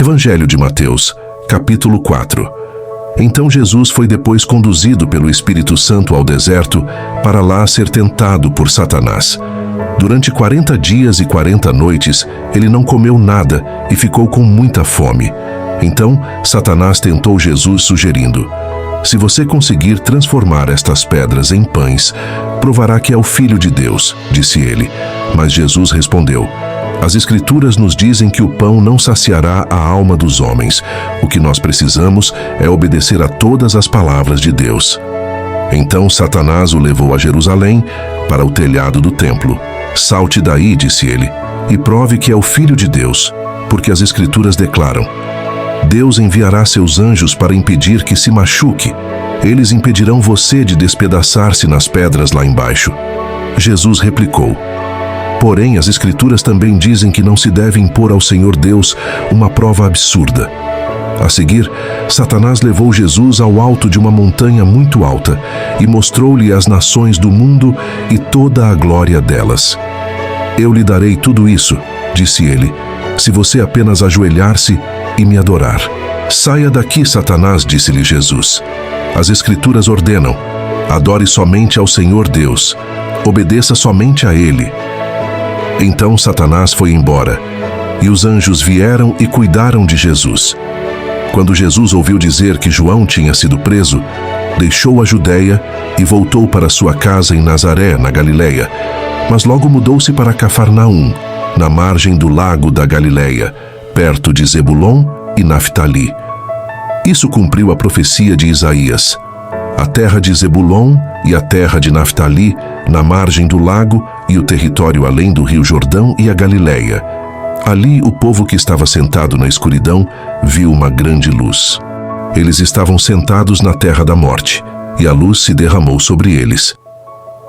Evangelho de Mateus, capítulo 4. Então Jesus foi depois conduzido pelo Espírito Santo ao deserto para lá ser tentado por Satanás. Durante 40 dias e 40 noites, ele não comeu nada e ficou com muita fome. Então, Satanás tentou Jesus sugerindo: se você conseguir transformar estas pedras em pães, provará que é o Filho de Deus, disse ele. Mas Jesus respondeu: as Escrituras nos dizem que o pão não saciará a alma dos homens. O que nós precisamos é obedecer a todas as palavras de Deus. Então Satanás o levou a Jerusalém, para o telhado do templo. Salte daí, disse ele, e prove que é o Filho de Deus, porque as Escrituras declaram: Deus enviará seus anjos para impedir que se machuque. Eles impedirão você de despedaçar-se nas pedras lá embaixo. Jesus replicou: porém, as Escrituras também dizem que não se deve impor ao Senhor Deus uma prova absurda. A seguir, Satanás levou Jesus ao alto de uma montanha muito alta e mostrou-lhe as nações do mundo e toda a glória delas. Eu lhe darei tudo isso, disse ele, se você apenas ajoelhar-se e me adorar. Saia daqui, Satanás, disse-lhe Jesus. As Escrituras ordenam: adore somente ao Senhor Deus, obedeça somente a Ele. Então Satanás foi embora, e os anjos vieram e cuidaram de Jesus. Quando Jesus ouviu dizer que João tinha sido preso, deixou a Judeia e voltou para sua casa em Nazaré, na Galileia, mas logo mudou-se para Cafarnaum, na margem do lago da Galileia, perto de Zebulon e Naftali. Isso cumpriu a profecia de Isaías: a terra de Zebulon e a terra de Naftali, na margem do lago, e o território além do rio Jordão e a Galileia. Ali o povo que estava sentado na escuridão viu uma grande luz. Eles estavam sentados na terra da morte, e a luz se derramou sobre eles.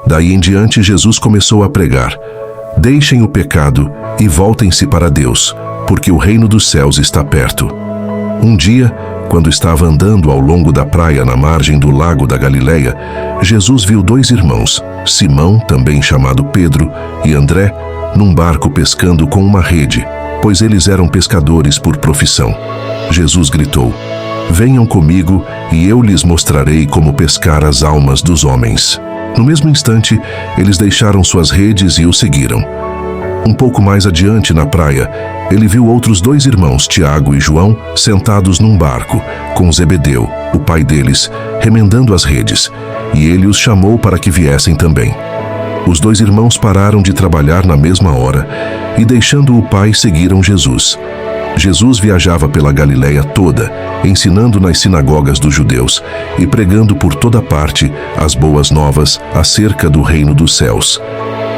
Daí em diante Jesus começou a pregar: deixem o pecado e voltem-se para Deus, porque o reino dos céus está perto. Um dia, quando estava andando ao longo da praia na margem do lago da Galileia, Jesus viu dois irmãos, Simão, também chamado Pedro, e André, num barco pescando com uma rede, pois eles eram pescadores por profissão. Jesus gritou: venham comigo e eu lhes mostrarei como pescar as almas dos homens. No mesmo instante, eles deixaram suas redes e o seguiram. Um pouco mais adiante na praia, ele viu outros dois irmãos, Tiago e João, sentados num barco, com Zebedeu, o pai deles, remendando as redes, e ele os chamou para que viessem também. Os dois irmãos pararam de trabalhar na mesma hora e, deixando o pai, seguiram Jesus. Jesus viajava pela Galileia toda, ensinando nas sinagogas dos judeus e pregando por toda parte as boas novas acerca do reino dos céus.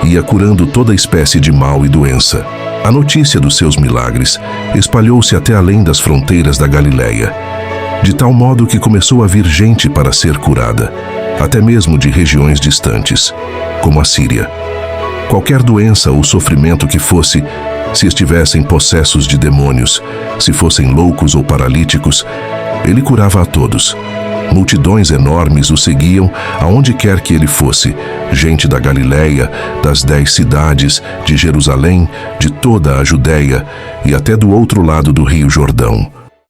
Ia curando toda espécie de mal e doença. A notícia dos seus milagres espalhou-se até além das fronteiras da Galileia, de tal modo que começou a vir gente para ser curada, até mesmo de regiões distantes, como a Síria. Qualquer doença ou sofrimento que fosse, se estivessem possessos de demônios, se fossem loucos ou paralíticos, ele curava a todos. Multidões enormes o seguiam aonde quer que ele fosse, gente da Galileia, das 10 cidades, de Jerusalém, de toda a Judeia e até do outro lado do rio Jordão.